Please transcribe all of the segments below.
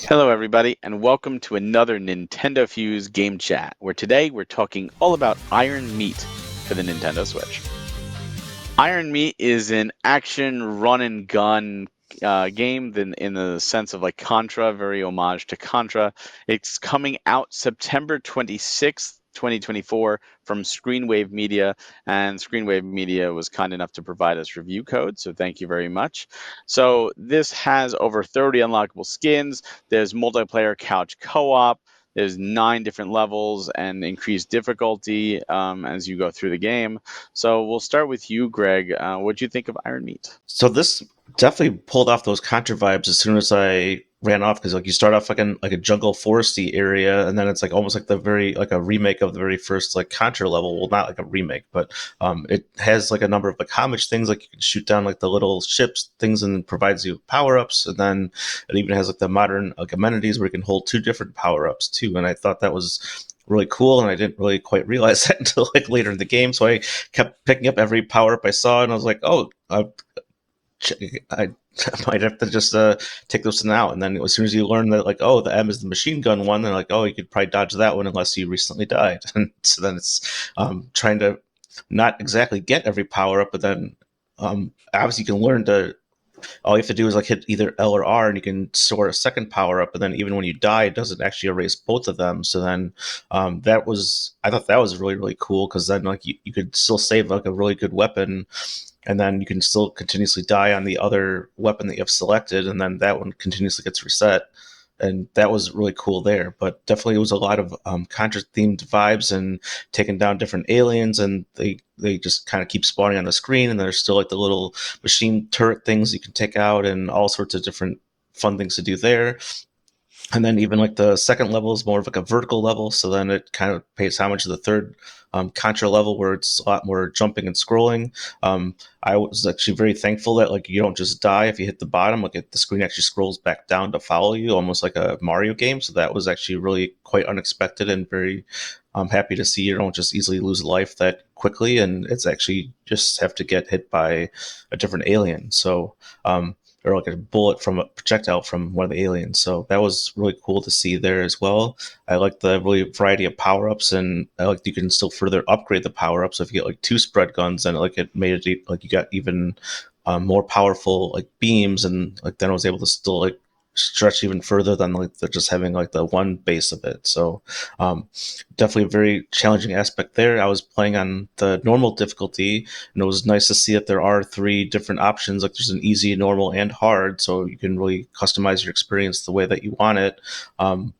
Hello, everybody, and welcome to another NintendoFuse Game Chat, where today we're talking all about Iron Meat for the Nintendo Switch. Iron Meat is an action run and gun game in the sense of like Contra, very homage to Contra. It's coming out September 26th, 2024 from Screenwave Media, and Screenwave Media was kind enough to provide us review code, so thank you very much. So this has over 30 unlockable skins. There's multiplayer couch co-op. There's 9 different levels and increased difficulty as you go through the game. So we'll start with you, Greg. What do you think of Iron Meat? So this definitely pulled off those Contra vibes as soon as I ran off, because like you start off like in like a jungle foresty area, and then it's like almost like the very like a remake of the very first like Contra level. Well, not like a remake, but it has like a number of like homage things, like you can shoot down like the little ships things and provides you power ups, and then it even has like the modern like amenities where you can hold 2 different power ups too. And I thought that was really cool, and I didn't really quite realize that until like later in the game. So I kept picking up every power up I saw, and I was like, oh, I might have to just take those one out. And then as soon as you learn that, like, oh, the M is the machine gun one, then like, oh, you could probably dodge that one unless you recently died. And so then it's trying to not exactly get every power up, but then obviously you can learn to. All you have to do is like hit either L or R, and you can store a second power up. And then even when you die, it doesn't actually erase both of them. So then I thought that was really really cool, because then like you could still save like a really good weapon, and then you can still continuously die on the other weapon that you have selected, and then that one continuously gets reset. And that was really cool there. But definitely, it was a lot of Contra themed vibes and taking down different aliens, and they just kind of keep spawning on the screen. And there's still like the little machine turret things you can take out, and all sorts of different fun things to do there. And then even like the second level is more of like a vertical level, so then it kind of pays homage to the third Contra level, where it's a lot more jumping and scrolling. I was actually very thankful that like you don't just die if you hit the bottom; like the screen actually scrolls back down to follow you, almost like a Mario game. So that was actually really quite unexpected, and very happy to see you don't just easily lose life that quickly, and it's actually just have to get hit by a different alien. So or like a bullet from a projectile from one of the aliens. So that was really cool to see there as well. I like the really variety of power ups, and I like you can still further upgrade the power ups. So if you get like 2 spread guns, then like it made it like you got even more powerful like beams, and like then I was able to still like stretch even further than like the, just having like the one base of it. So um, definitely a very challenging aspect there. I was playing on the normal difficulty, and it was nice to see that there are 3 different options. Like there's an easy, normal, and hard, so you can really customize your experience the way that you want it. Um,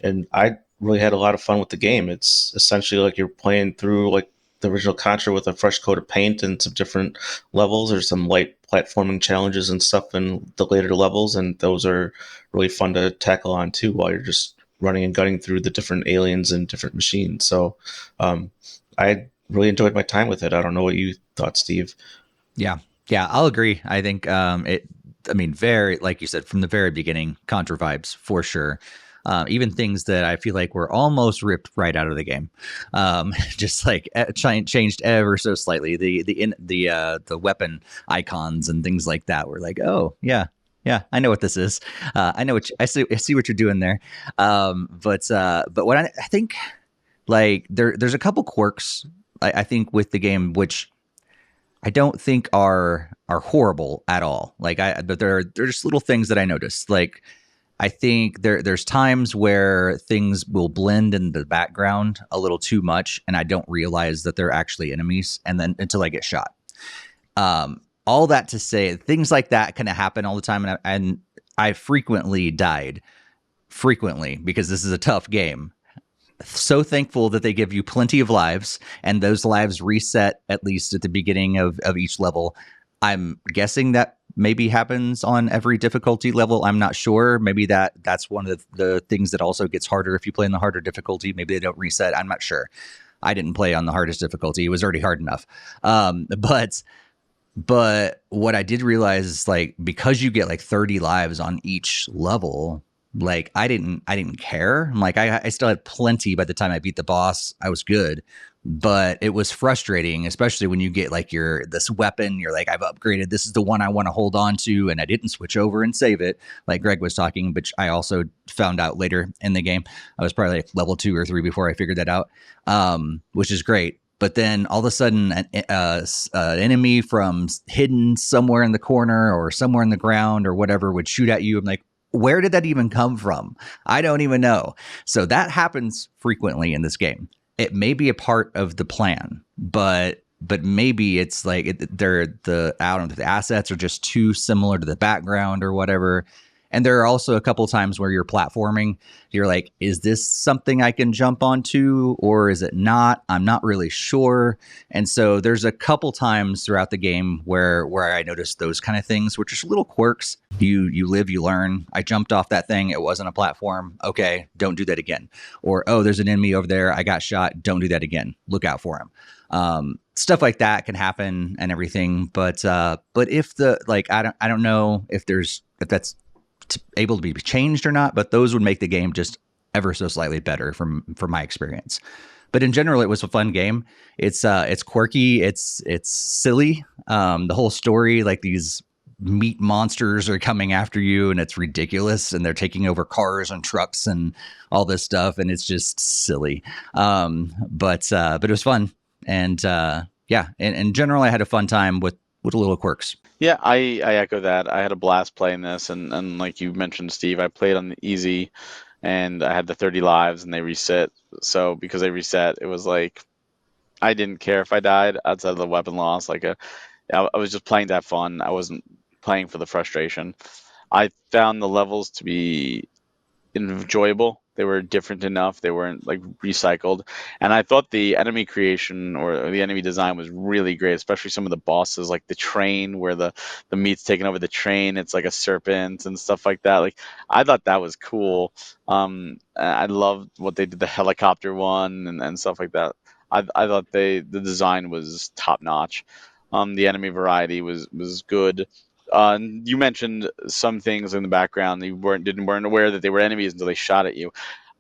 and I really had a lot of fun with the game. It's essentially like you're playing through like the original Contra with a fresh coat of paint and some different levels. There's some light platforming challenges and stuff in the later levels, and those are really fun to tackle on too while you're just running and gunning through the different aliens and different machines. So um, I really enjoyed my time with it. I don't know what you thought, Steve. Yeah. Yeah, I'll agree. I think I mean, very, like you said, from the very beginning, Contra vibes for sure. Even things that I feel like were almost ripped right out of the game, just like changed ever so slightly. The weapon icons and things like that were like, oh yeah, yeah, I know what this is. I know I see what you're doing there. But what I think, like there's a couple quirks I think with the game which I don't think are horrible at all. But they're just little things that I noticed. Like I think there's times where things will blend in the background a little too much, and I don't realize that they're actually enemies, and then until I get shot. All that to say, things like that kind of happen all the time, and I frequently died frequently because this is a tough game. So thankful that they give you plenty of lives, and those lives reset at least at the beginning of each level. I'm guessing that maybe happens on every difficulty level. I'm not sure. Maybe that's one of the things that also gets harder if you play in the harder difficulty. Maybe they don't reset. I'm not sure. I didn't play on the hardest difficulty. It was already hard enough. But what I did realize is like because you get like 30 lives on each level, like I didn't care. I'm like I still had plenty by the time I beat the boss. I was good. but it was frustrating, especially when you get like this weapon. You're like, I've upgraded. This is the one I want to hold on to, and I didn't switch over and save it, like Greg was talking. But I also found out later in the game. I was probably like level 2 or 3 before I figured that out, which is great. But then all of a sudden, an enemy from hidden somewhere in the corner or somewhere in the ground or whatever would shoot at you. I'm like, where did that even come from? I don't even know. So that happens frequently in this game. It may be a part of the plan, but maybe it's like the assets are just too similar to the background or whatever. And there are also a couple times where you're platforming. You're like, is this something I can jump onto or is it not? I'm not really sure. And so there's a couple times throughout the game where I noticed those kind of things, which are just little quirks. You live, you learn. I jumped off that thing. It wasn't a platform. Okay, don't do that again. Or, oh, there's an enemy over there. I got shot. Don't do that again. Look out for him. Stuff like that can happen and everything. But if I don't know if that's able to be changed or not, but those would make the game just ever so slightly better from my experience. But in general, it was a fun game. It's quirky. It's silly. The whole story, like these meat monsters are coming after you, and it's ridiculous, and they're taking over cars and trucks and all this stuff, and it's just silly. But it was fun, and yeah, in general, I had a fun time with a little quirks. Yeah, I echo that. I had a blast playing this, and like you mentioned, Steve, I played on the easy, and I had the 30 lives, and they reset. So because they reset, it was like I didn't care if I died outside of the weapon loss. I was just playing to have fun. I wasn't playing for the frustration. I found the levels to be enjoyable. They were different enough. They weren't like recycled. And I thought the enemy creation or the enemy design was really great, especially some of the bosses, like the train where the meat's taking over the train. It's like a serpent and stuff like that. Like I thought that was cool. I loved what they did, the helicopter one and stuff like that. I thought the design was top notch. The enemy variety was good. You mentioned some things in the background that you weren't aware that they were enemies until they shot at you.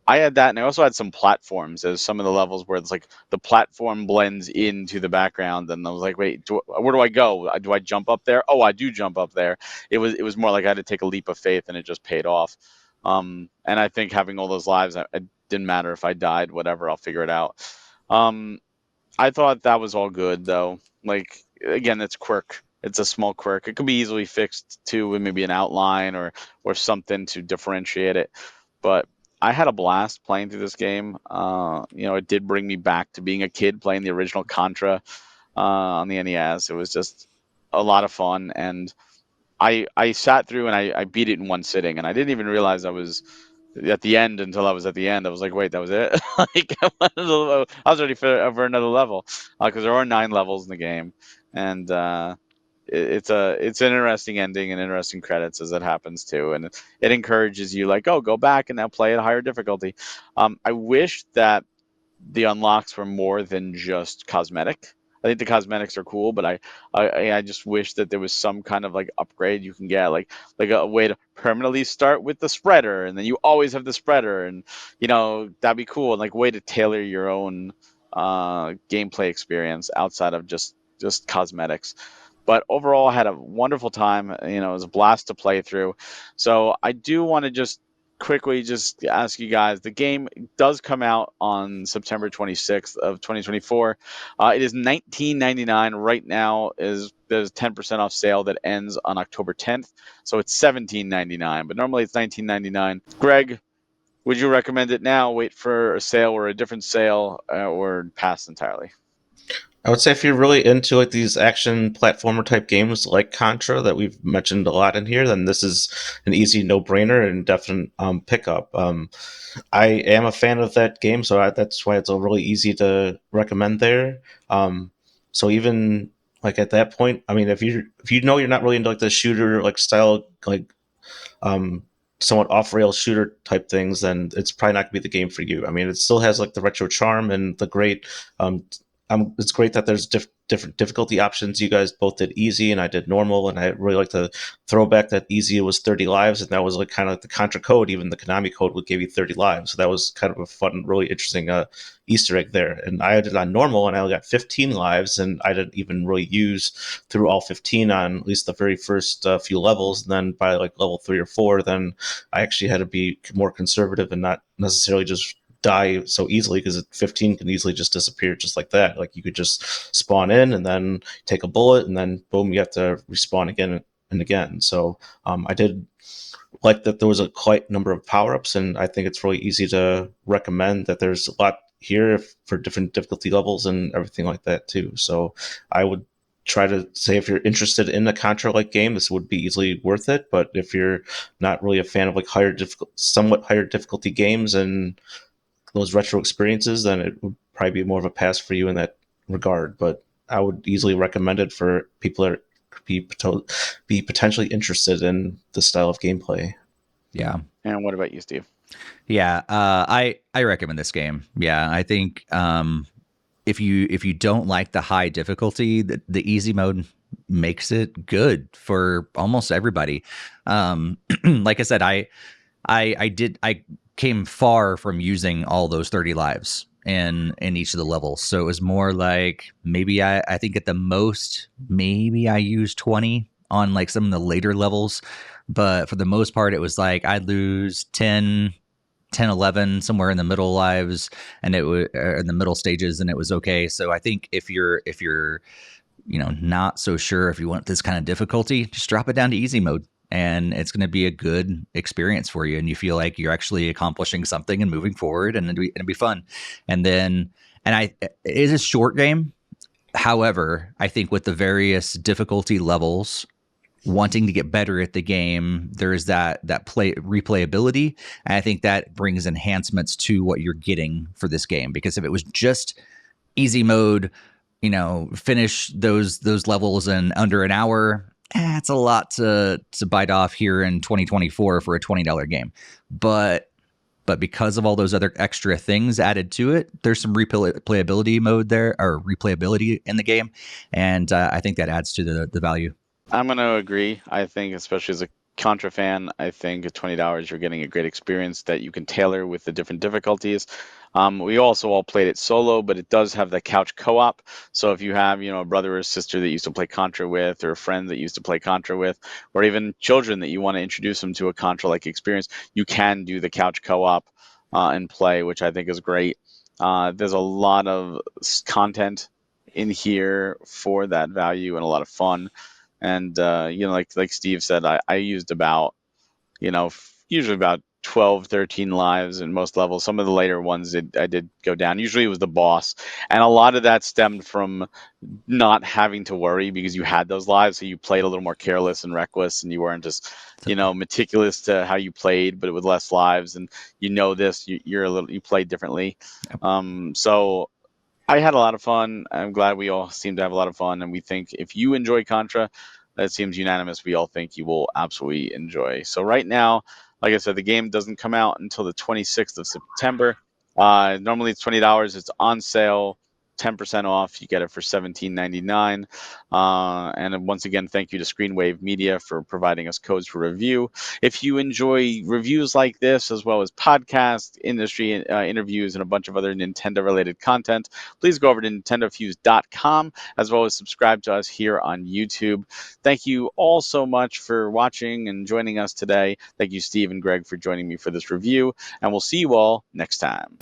I had that, and I also had some platforms as some of the levels where it's like the platform blends into the background, and I was like, wait, where do I go? Do I jump up there? Oh, I do jump up there. It was more like I had to take a leap of faith, and it just paid off. And I think having all those lives, it didn't matter if I died, whatever, I'll figure it out. Um, I thought that was all good though. Like again, it's quirk. It's a small quirk. It could be easily fixed too with maybe an outline or something to differentiate it. But I had a blast playing through this game. It did bring me back to being a kid playing the original Contra on the NES. It was just a lot of fun, and I sat through and I beat it in one sitting, and I didn't even realize I was at the end until I was at the end. I was like, wait, that was it? Like I was ready for another level because there are 9 levels in the game, and it's an interesting ending and interesting credits as it happens too, and it encourages you like, oh, go back and now play at a higher difficulty. I wish that the unlocks were more than just cosmetic. I think the cosmetics are cool, but I just wish that there was some kind of like upgrade you can get, like a way to permanently start with the spreader, and then you always have the spreader, and that'd be cool, and like way to tailor your own gameplay experience outside of just cosmetics. But overall, I had a wonderful time. It was a blast to play through. So I do want to just quickly just ask you guys, the game does come out on September 26th of 2024. It is $19.99 right now. There's a 10% off sale that ends on October 10th, so it's $17.99, but normally it's $19.99. Greg, would you recommend it now, wait for a sale or a different sale, or pass entirely? I would say if you're really into like these action platformer type games like Contra that we've mentioned a lot in here, then this is an easy no-brainer and definite pickup. I am a fan of that game, so that's why it's a really easy to recommend there. So even like at that point, I mean, if you know you're not really into like the shooter like style like um, somewhat off-rail shooter type things, then it's probably not gonna be the game for you. I mean, it still has like the retro charm and the great it's great that there's different difficulty options. You guys both did easy, and I did normal, and I really like to throw back that easy was 30 lives, and that was like kind of like the Contra code. Even the Konami code would give you 30 lives, so that was kind of a fun, really interesting Easter egg there. And I did on normal, and I only got 15 lives, and I didn't even really use through all 15 on at least the very first few levels. And then by like level 3 or 4, then I actually had to be more conservative and not necessarily just die so easily, because 15 can easily just disappear just like that. Like you could just spawn in and then take a bullet, and then boom, you have to respawn again and again. So I did like that there was a quite number of power-ups, and I think it's really easy to recommend that there's a lot here for different difficulty levels and everything like that too. So I would try to say, if you're interested in a Contra like game, this would be easily worth it. But if you're not really a fan of like somewhat higher difficulty games and those retro experiences, then it would probably be more of a pass for you in that regard. But I would easily recommend it for people that be potentially interested in this style of gameplay. Yeah. And what about you, Steve? Yeah, I recommend this game. Yeah, I think if you don't like the high difficulty, the easy mode makes it good for almost everybody. Like I said, I came far from using all those 30 lives in each of the levels, so it was more like maybe I think at the most maybe I used 20 on like some of the later levels, but for the most part it was like I'd lose 10, 11, somewhere in the middle lives, and it was in the middle stages, and it was okay. So I think if you're not so sure if you want this kind of difficulty, just drop it down to easy mode, and it's going to be a good experience for you, and you feel like you're actually accomplishing something and moving forward, and it'll be fun. And it is a short game. However, I think with the various difficulty levels, wanting to get better at the game, there's that replayability, and I think that brings enhancements to what you're getting for this game. Because if it was just easy mode, finish those levels in under an hour, it's a lot to bite off here in 2024 for a $20 game. But because of all those other extra things added to it, there's some replayability mode there, or replayability in the game, and I think that adds to the value. I'm going to agree. I think, especially as a Contra fan, I think at $20 you're getting a great experience that you can tailor with the different difficulties. We also all played it solo, but it does have the couch co-op. So if you have, a brother or sister that used to play Contra with, or a friend that used to play Contra with, or even children that you want to introduce them to a Contra-like experience, you can do the couch co-op and play, which I think is great. There's a lot of content in here for that value and a lot of fun. And like Steve said, I used about usually about 12, 13 lives in most levels. Some of the later ones I did go down. Usually it was the boss, and a lot of that stemmed from not having to worry because you had those lives, so you played a little more careless and reckless, and you weren't just meticulous to how you played, but with less lives. And you played differently. So I had a lot of fun. I'm glad we all seem to have a lot of fun, and we think if you enjoy Contra, that seems unanimous. We all think you will absolutely enjoy. So right now, like I said, the game doesn't come out until the 26th of September. Normally it's $20. It's on sale, 10% off. You get it for $17.99. And once again, thank you to Screenwave Media for providing us codes for review. If you enjoy reviews like this, as well as podcasts, industry interviews, and a bunch of other Nintendo-related content, please go over to NintendoFuse.com, as well as subscribe to us here on YouTube. Thank you all so much for watching and joining us today. Thank you, Steve and Greg, for joining me for this review, and we'll see you all next time.